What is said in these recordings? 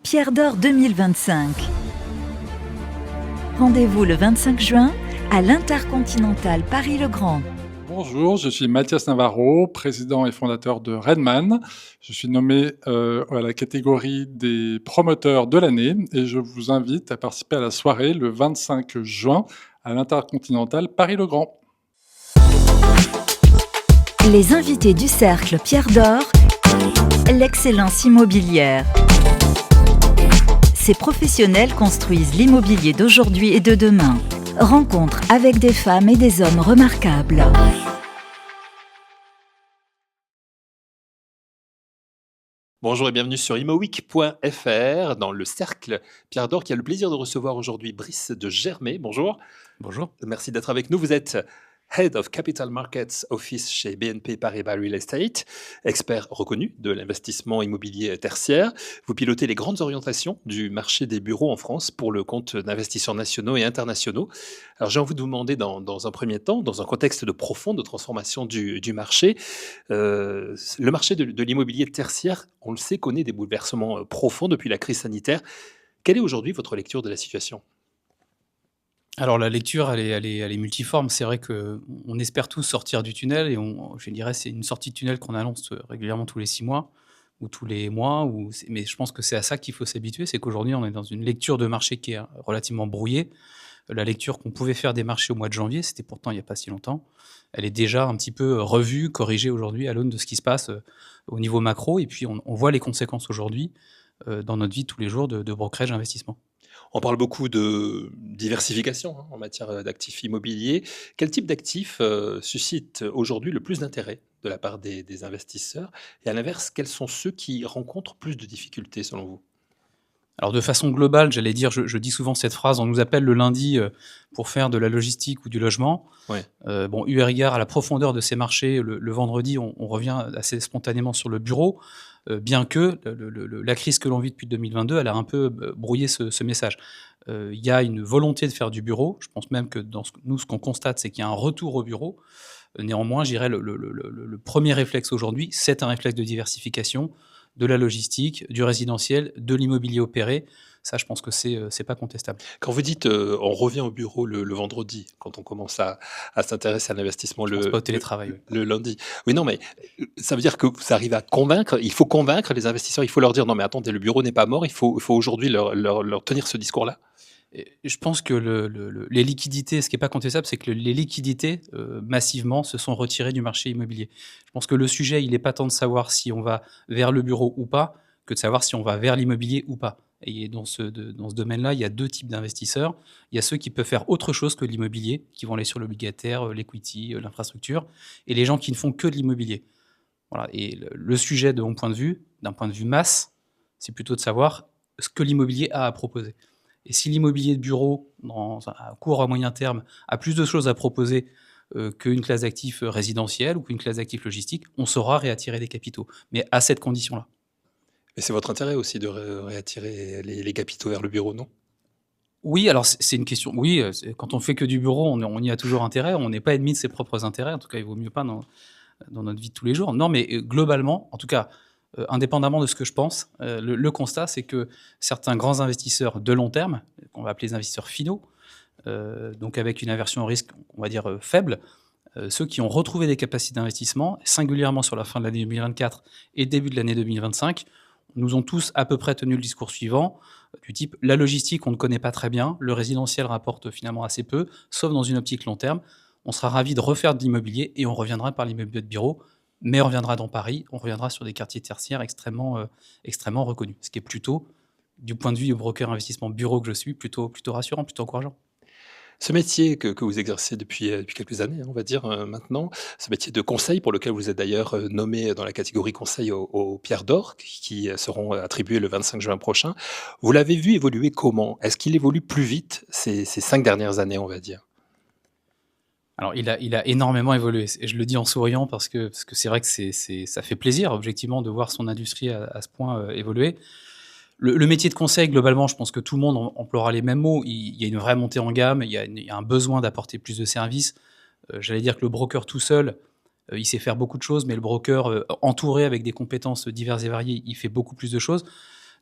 Pierre d'Or 2025. Rendez-vous le 25 juin à l'Intercontinental Paris-le-Grand. Bonjour, je suis Mathias Navarro, président et fondateur de Redman. Je suis nommé à la catégorie des promoteurs de l'année et je vous invite à participer à la soirée le 25 juin à l'Intercontinental Paris-le-Grand. Les invités du Cercle Pierre d'Or, l'excellence immobilière. Ces professionnels construisent l'immobilier d'aujourd'hui et de demain. Rencontre avec des femmes et des hommes remarquables. Bonjour et bienvenue sur imoweek.fr dans le Cercle Pierre d'Or qui a le plaisir de recevoir aujourd'hui Brice de Germay. Bonjour. Bonjour. Merci d'être avec nous. Vous êtes Head of Capital Markets Office chez BNP Paribas Real Estate, expert reconnu de l'investissement immobilier tertiaire. Vous pilotez les grandes orientations du marché des bureaux en France pour le compte d'investisseurs nationaux et internationaux. Alors j'ai envie de vous demander dans un premier temps, dans un contexte de profonde transformation du marché, le marché de l'immobilier tertiaire, on le sait, connaît des bouleversements profonds depuis la crise sanitaire. Quelle est aujourd'hui votre lecture de la situation ? Alors la lecture, elle est multiforme. C'est vrai qu'on espère tous sortir du tunnel et je dirais c'est une sortie de tunnel qu'on annonce régulièrement tous les 6 mois ou tous les mois. Mais je pense que c'est à ça qu'il faut s'habituer. C'est qu'aujourd'hui, on est dans une lecture de marché qui est relativement brouillée. La lecture qu'on pouvait faire des marchés au mois de janvier, c'était pourtant il n'y a pas si longtemps. Elle est déjà un petit peu revue, corrigée aujourd'hui à l'aune de ce qui se passe au niveau macro. Et puis on voit les conséquences aujourd'hui dans notre vie de tous les jours de brokerage investissement. On parle beaucoup de diversification en matière d'actifs immobiliers. Quel type d'actifs suscite aujourd'hui le plus d'intérêt de la part des investisseurs? Et à l'inverse, quels sont ceux qui rencontrent plus de difficultés selon vous? Alors de façon globale, j'allais dire, je dis souvent cette phrase, on nous appelle le lundi pour faire de la logistique ou du logement. Ouais. Eu égard à la profondeur de ces marchés, le vendredi, on revient assez spontanément sur le bureau, bien que la crise que l'on vit depuis 2022, elle a un peu brouillé ce message. Il y a une volonté de faire du bureau. Je pense même que ce qu'on constate, c'est qu'il y a un retour au bureau. Néanmoins, je dirais le premier réflexe aujourd'hui, c'est un réflexe de diversification, de la logistique, du résidentiel, de l'immobilier opéré. Ça, je pense que c'est pas contestable. Quand vous dites on revient au bureau le vendredi, quand on commence à s'intéresser à l'investissement Je pense pas au télétravail. Oui. le lundi. Oui, non, mais ça veut dire que ça arrive à convaincre, il faut convaincre les investisseurs, il faut leur dire non, mais attendez, le bureau n'est pas mort, il faut aujourd'hui leur tenir ce discours-là. Et je pense que les liquidités, ce qui n'est pas contestable, c'est que les liquidités, massivement, se sont retirées du marché immobilier. Je pense que le sujet, il n'est pas tant de savoir si on va vers le bureau ou pas, que de savoir si on va vers l'immobilier ou pas. Et dans ce domaine-là, il y a 2 types d'investisseurs. Il y a ceux qui peuvent faire autre chose que l'immobilier, qui vont aller sur l'obligataire, l'equity, l'infrastructure, et les gens qui ne font que de l'immobilier. Voilà. Et le sujet, de mon point de vue, d'un point de vue masse, c'est plutôt de savoir ce que l'immobilier a à proposer. Et si l'immobilier de bureau, à court ou à moyen terme, a plus de choses à proposer qu'une classe d'actifs résidentielle ou qu'une classe d'actifs logistiques, on saura réattirer des capitaux. Mais à cette condition-là. Et c'est votre intérêt aussi de réattirer les capitaux vers le bureau, non? Oui, alors c'est une question. Oui, quand on fait que du bureau, on y a toujours intérêt. On n'est pas ennemi de ses propres intérêts. En tout cas, il vaut mieux pas dans notre vie de tous les jours. Non, mais globalement, en tout cas, indépendamment de ce que je pense, le constat, c'est que certains grands investisseurs de long terme, qu'on va appeler les investisseurs finaux, donc avec une aversion au risque, on va dire, faible, ceux qui ont retrouvé des capacités d'investissement, singulièrement sur la fin de l'année 2024 et début de l'année 2025, nous ont tous à peu près tenu le discours suivant, du type la logistique, on ne connaît pas très bien, le résidentiel rapporte finalement assez peu, sauf dans une optique long terme. On sera ravis de refaire de l'immobilier et on reviendra par l'immobilier de bureau, mais on reviendra dans Paris, on reviendra sur des quartiers tertiaires extrêmement reconnus, ce qui est plutôt, du point de vue du broker investissement bureau que je suis, plutôt rassurant, plutôt encourageant. Ce métier que vous exercez depuis quelques années, on va dire maintenant, ce métier de conseil pour lequel vous êtes d'ailleurs nommé dans la catégorie conseil au Pierre d'Or, qui seront attribués le 25 juin prochain, vous l'avez vu évoluer comment? Est-ce qu'il évolue plus vite ces 5 dernières années, on va dire? Alors il a énormément évolué et je le dis en souriant parce que c'est vrai que ça fait plaisir objectivement de voir son industrie à ce point évoluer. Le métier de conseil, globalement, je pense que tout le monde emploiera les mêmes mots. Il y a une vraie montée en gamme, il y a un besoin d'apporter plus de services. J'allais dire que le broker tout seul, il sait faire beaucoup de choses, mais le broker entouré avec des compétences diverses et variées, il fait beaucoup plus de choses.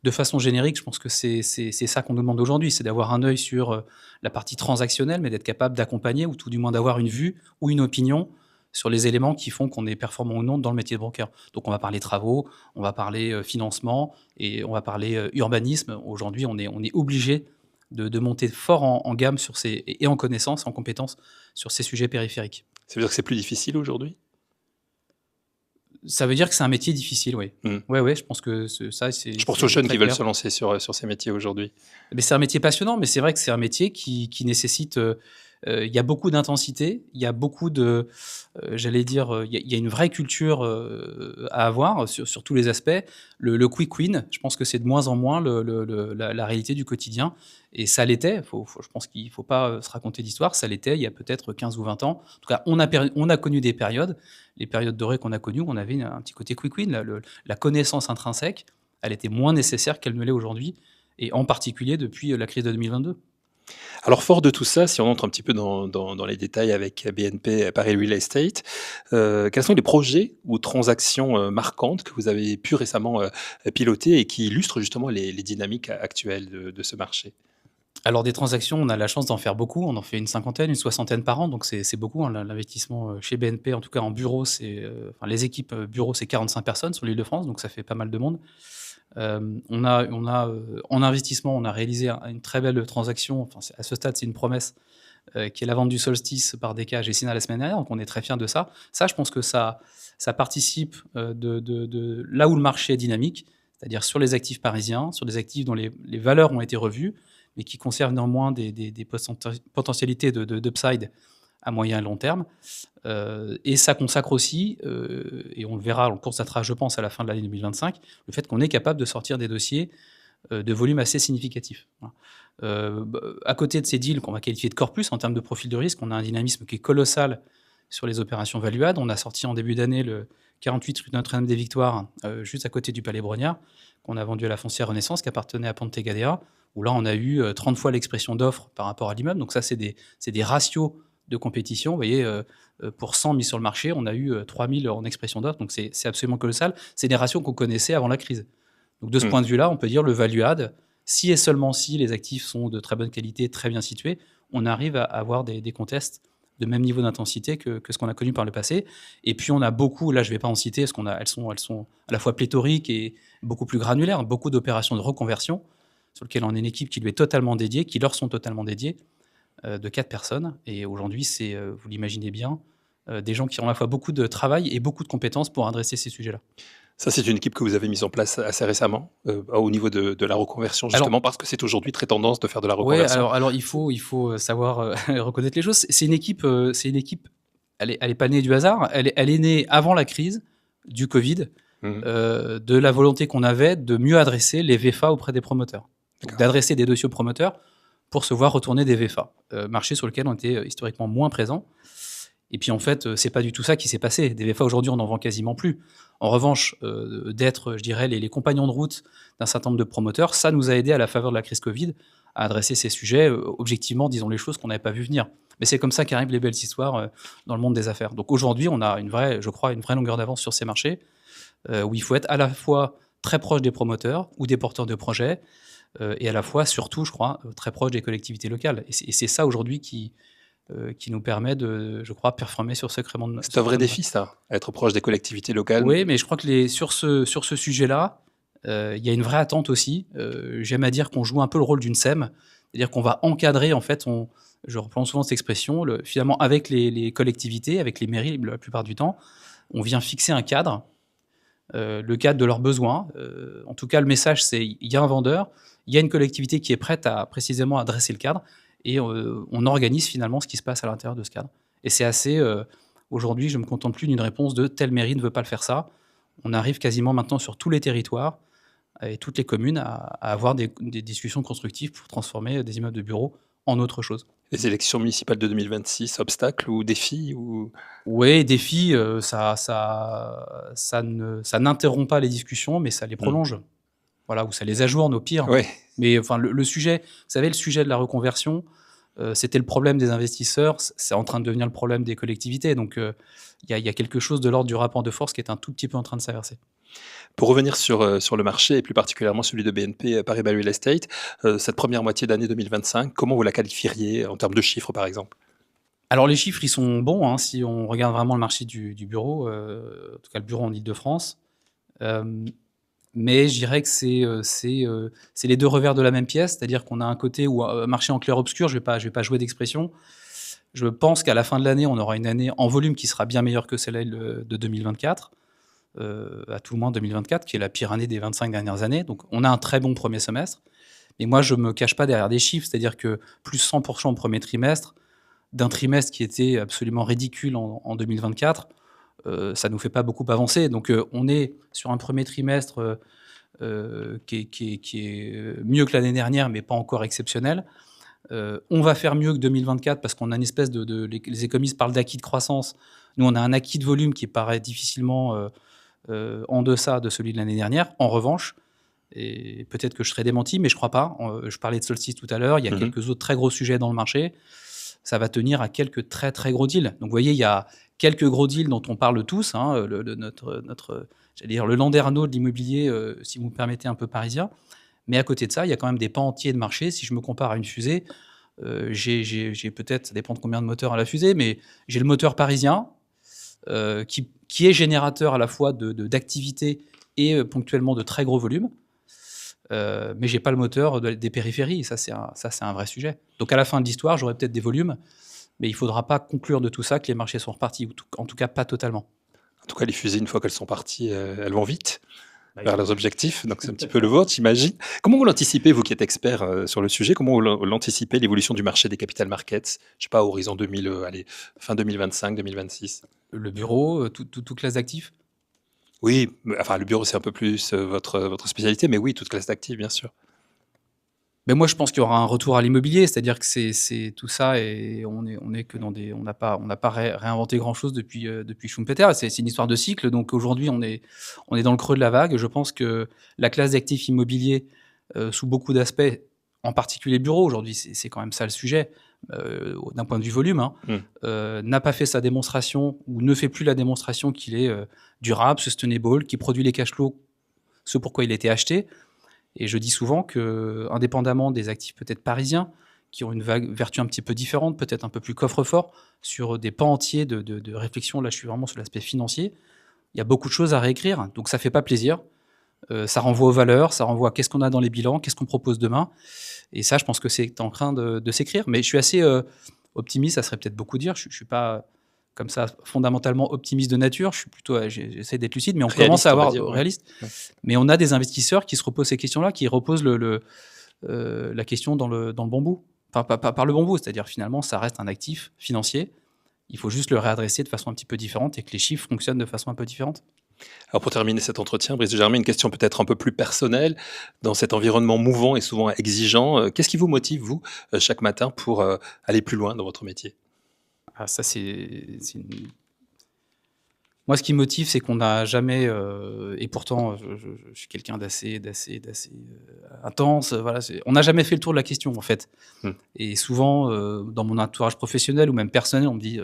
de façon générique, je pense que c'est ça qu'on nous demande aujourd'hui, c'est d'avoir un œil sur la partie transactionnelle, mais d'être capable d'accompagner ou tout du moins d'avoir une vue ou une opinion sur les éléments qui font qu'on est performant ou non dans le métier de broker. Donc on va parler travaux, on va parler financement et on va parler urbanisme. Aujourd'hui, on est obligé de monter fort en gamme sur et en connaissances, en compétences sur ces sujets périphériques. Ça veut dire que c'est plus difficile aujourd'hui? Ça veut dire que c'est un métier difficile, oui. Ouais, je pense que ça, c'est... Je pense aux jeunes qui veulent se lancer sur ces métiers aujourd'hui. Mais c'est un métier passionnant, mais c'est vrai que c'est un métier qui nécessite... il y a beaucoup d'intensité, il y a beaucoup de... j'allais dire, il y a une vraie culture à avoir sur tous les aspects. Le quick win, je pense que c'est de moins en moins la réalité du quotidien. Et ça l'était, je pense qu'il ne faut pas se raconter d'histoire, ça l'était il y a peut-être 15 ou 20 ans. En tout cas, on a connu des périodes, les périodes dorées qu'on a connues, où on avait un petit côté quick win. La connaissance intrinsèque, elle était moins nécessaire qu'elle ne l'est aujourd'hui, et en particulier depuis la crise de 2022. Alors, fort de tout ça, si on entre un petit peu dans les détails avec BNP Paris Real Estate, quels sont les projets ou transactions marquantes que vous avez pu récemment piloter et qui illustrent justement les dynamiques actuelles de ce marché? Alors des transactions, on a la chance d'en faire beaucoup, on en fait une cinquantaine, une soixantaine par an, donc c'est beaucoup, hein. L'investissement chez BNP, en tout cas en bureau, les équipes bureau, c'est 45 personnes sur l'Île-de-France, donc ça fait pas mal de monde. On a en investissement, on a réalisé une très belle transaction, enfin, à ce stade, c'est une promesse, qui est la vente du Solstice par DK chez Sina la semaine dernière, donc on est très fiers de ça. Ça, je pense que ça participe de là où le marché est dynamique, c'est-à-dire sur les actifs parisiens, sur des actifs dont les valeurs ont été revues, mais qui conservent néanmoins des potentialités d'upside à moyen et long terme. Et ça consacre aussi, et on le verra, on constatera, je pense, à la fin de l'année 2025, le fait qu'on est capable de sortir des dossiers de volume assez significatif. À côté de ces deals qu'on va qualifier de corpus en termes de profil de risque, on a un dynamisme qui est colossal sur les opérations value-add. On a sorti en début d'année le 48 rue Notre-Dame-des-Victoires, juste à côté du Palais Brognard, qu'on a vendu à la foncière Renaissance, qui appartenait à Ponte Gadea, où là, on a eu 30 fois l'expression d'offre par rapport à l'immeuble. Donc ça, c'est des ratios de compétition. Vous voyez, pour 100 mis sur le marché, on a eu 3000 en expression d'offre. Donc c'est absolument colossal. C'est des ratios qu'on connaissait avant la crise. Donc de ce point de vue-là, on peut dire le value-add, si et seulement si les actifs sont de très bonne qualité, très bien situés, on arrive à avoir des contests de même niveau d'intensité que ce qu'on a connu par le passé. Et puis on a beaucoup, là je ne vais pas en citer, parce qu'elles sont à la fois pléthoriques et beaucoup plus granulaires, beaucoup d'opérations de reconversion, sur lesquelles on a une équipe qui lui est totalement dédiée, qui leur sont totalement dédiées, de 4 personnes. Et aujourd'hui, c'est, vous l'imaginez bien, des gens qui ont à la fois beaucoup de travail et beaucoup de compétences pour adresser ces sujets-là. Ça, c'est une équipe que vous avez mise en place assez récemment, au niveau de la reconversion, justement, parce que c'est aujourd'hui très tendance de faire de la reconversion. Oui, alors il faut savoir reconnaître les choses. C'est une équipe, elle est pas née du hasard, elle est née avant la crise du Covid, de la volonté qu'on avait de mieux adresser les VFA auprès des promoteurs. Donc, d'adresser des dossiers aux promoteurs pour se voir retourner des VFA, marché sur lequel on était historiquement moins présent. Et puis en fait, c'est pas du tout ça qui s'est passé. Des VFA aujourd'hui, on n'en vend quasiment plus. En revanche, d'être, je dirais, les compagnons de route d'un certain nombre de promoteurs, ça nous a aidé à la faveur de la crise Covid à adresser ces sujets objectivement, disons les choses qu'on n'avait pas vu venir. Mais c'est comme ça qu'arrivent les belles histoires dans le monde des affaires. Donc aujourd'hui, on a une vraie longueur d'avance sur ces marchés où il faut être à la fois très proche des promoteurs ou des porteurs de projets et à la fois, surtout, je crois, très proche des collectivités locales. Et c'est ça aujourd'hui qui nous permet de, je crois, performer sur ce crément de... C'est un vrai défi, ça, être proche des collectivités locales. Oui, mais je crois que sur ce sujet-là, il y a une vraie attente aussi. J'aime à dire qu'on joue un peu le rôle d'une SEM, c'est-à-dire qu'on va encadrer, en fait, je reprends souvent cette expression, finalement, avec les collectivités, avec les mairies, la plupart du temps, on vient fixer un cadre, le cadre de leurs besoins. En tout cas, le message, c'est il y a un vendeur, il y a une collectivité qui est prête à précisément adresser le cadre, et on organise finalement ce qui se passe à l'intérieur de ce cadre. Et c'est assez... aujourd'hui, je ne me contente plus d'une réponse de « telle mairie ne veut pas le faire ça ». On arrive quasiment maintenant sur tous les territoires et toutes les communes à avoir des discussions constructives pour transformer des immeubles de bureaux en autre chose. Les élections municipales de 2026, obstacles ou défis ou... Oui, défis, ça n'interrompt pas les discussions, mais ça les prolonge. Voilà, ou ça les ajourne au pire. Ouais. Mais enfin, le sujet, vous savez, le sujet de la reconversion, C'était le problème des investisseurs, c'est en train de devenir le problème des collectivités. Donc, il y a quelque chose de l'ordre du rapport de force qui est un tout petit peu en train de s'inverser. Pour revenir sur le marché et plus particulièrement celui de BNP Paribas Real Estate, cette première moitié d'année 2025, comment vous la qualifieriez en termes de chiffres, par exemple? Alors les chiffres, ils sont bons, hein, si on regarde vraiment le marché du bureau, en tout cas le bureau en Île-de-France. Mais je dirais que c'est les deux revers de la même pièce, c'est-à-dire qu'on a un côté où marché en clair-obscur, je vais pas jouer d'expression. Je pense qu'à la fin de l'année, on aura une année en volume qui sera bien meilleure que celle de 2024, à tout le moins 2024, qui est la pire année des 25 dernières années. Donc on a un très bon premier semestre. Et moi, je me cache pas derrière des chiffres, c'est-à-dire que plus 100% au premier trimestre, d'un trimestre qui était absolument ridicule en 2024, ça ne nous fait pas beaucoup avancer. Donc on est sur un premier trimestre qui est mieux que l'année dernière, mais pas encore exceptionnel. On va faire mieux que 2024 parce qu'on a une espèce les économistes parlent d'acquis de croissance. Nous, on a un acquis de volume qui paraît difficilement en deçà de celui de l'année dernière. En revanche, et peut-être que je serai démenti, mais je ne crois pas. Je parlais de Solstice tout à l'heure. Il y a quelques autres très gros sujets dans le marché. Ça va tenir à quelques très très gros deals. Donc vous voyez, il y a quelques gros deals dont on parle tous, hein, notre j'allais dire le Landerneau de l'immobilier, si vous me permettez, un peu parisien. Mais à côté de ça, il y a quand même des pans entiers de marché. Si je me compare à une fusée, j'ai peut-être, ça dépend de combien de moteurs à la fusée, mais j'ai le moteur parisien qui est générateur à la fois d'activité et ponctuellement de très gros volumes. Mais j'ai pas le moteur des périphéries, ça c'est un vrai sujet. Donc à la fin de l'histoire, j'aurai peut-être des volumes, mais il faudra pas conclure de tout ça que les marchés sont repartis, ou en tout cas pas totalement. En tout cas, les fusées, une fois qu'elles sont parties, elles vont vite vers leurs objectifs, donc c'est un petit peu le vôtre, j'imagine. Comment vous l'anticipez, vous qui êtes expert sur le sujet, comment vous l'anticipez, l'évolution du marché des capital markets, je sais pas, horizon fin 2025, 2026? Le bureau, toute classe d'actifs. Oui, enfin le bureau c'est un peu plus votre spécialité, mais oui, toute classe d'actifs, bien sûr. Mais moi je pense qu'il y aura un retour à l'immobilier, c'est-à-dire que c'est tout ça et on est que dans on n'a pas réinventé grand-chose depuis Schumpeter. C'est une histoire de cycle. Donc aujourd'hui on est dans le creux de la vague. Je pense que la classe d'actifs immobiliers sous beaucoup d'aspects, en particulier bureau aujourd'hui, c'est quand même ça le sujet. D'un point de vue volume, hein, n'a pas fait sa démonstration ou ne fait plus la démonstration qu'il est durable, sustainable, qui produit les cash flows, ce pourquoi il a été acheté. Et je dis souvent que, indépendamment des actifs peut-être parisiens, qui ont une vertu un petit peu différente, peut-être un peu plus coffre-fort, sur des pans entiers de réflexion, là je suis vraiment sur l'aspect financier, il y a beaucoup de choses à réécrire, donc ça fait pas plaisir. Ça renvoie aux valeurs, ça renvoie à qu'est-ce qu'on a dans les bilans, qu'est-ce qu'on propose demain. Et ça, je pense que c'est en train de s'écrire. Mais je suis assez optimiste, ça serait peut-être beaucoup dire. Je ne suis pas comme ça fondamentalement optimiste de nature. Je suis plutôt, j'essaie d'être lucide, mais on commence à avoir réaliste. Ouais. Mais on a des investisseurs qui se reposent ces questions-là, qui reposent la question dans le bon bout. Enfin, par le bon bout, c'est-à-dire finalement, ça reste un actif financier. Il faut juste le réadresser de façon un petit peu différente et que les chiffres fonctionnent de façon un peu différente. Alors pour terminer cet entretien, Brice de Germay, une question peut-être un peu plus personnelle. Dans cet environnement mouvant et souvent exigeant, qu'est-ce qui vous motive, vous, chaque matin pour aller plus loin dans votre métier? Ça, Moi, ce qui me motive, c'est qu'on n'a jamais, et pourtant, je suis quelqu'un d'assez intense. Voilà, on n'a jamais fait le tour de la question, en fait. Et souvent, dans mon entourage professionnel ou même personnel, on me dit,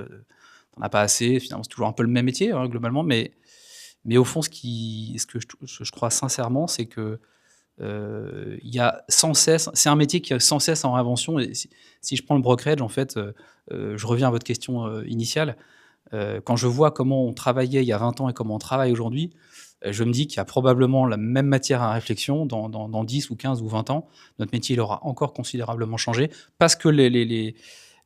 t'en as pas assez. Finalement, c'est toujours un peu le même métier, hein, globalement, mais au fond, ce que je crois sincèrement, c'est que il y a sans cesse, c'est un métier qui est sans cesse en réinvention. Et si je prends le brokerage, en fait, je reviens à votre question initiale. Quand je vois comment on travaillait il y a 20 ans et comment on travaille aujourd'hui, je me dis qu'il y a probablement la même matière à réflexion dans 10 ou 15 ou 20 ans. Notre métier, il aura encore considérablement changé parce que les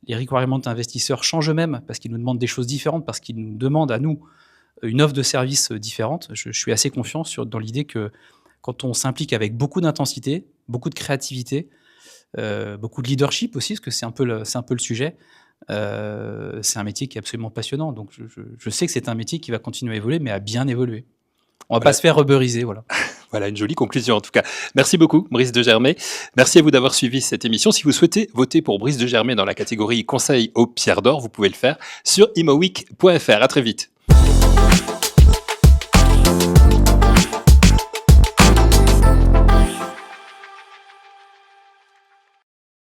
requirements d'investisseurs changent eux-mêmes, parce qu'ils nous demandent des choses différentes, parce qu'ils nous demandent à nous une offre de services différente. Je suis assez confiant dans l'idée que quand on s'implique avec beaucoup d'intensité, beaucoup de créativité, beaucoup de leadership aussi, parce que c'est un peu le sujet, c'est un métier qui est absolument passionnant. Donc je sais que c'est un métier qui va continuer à évoluer, mais à bien évoluer. On ne va pas se faire rebeuriser, voilà. Voilà, une jolie conclusion en tout cas. Merci beaucoup, Brice de Germay. Merci à vous d'avoir suivi cette émission. Si vous souhaitez voter pour Brice de Germay dans la catégorie Conseil aux Pierres d'Or, vous pouvez le faire sur imoweek.fr. À très vite.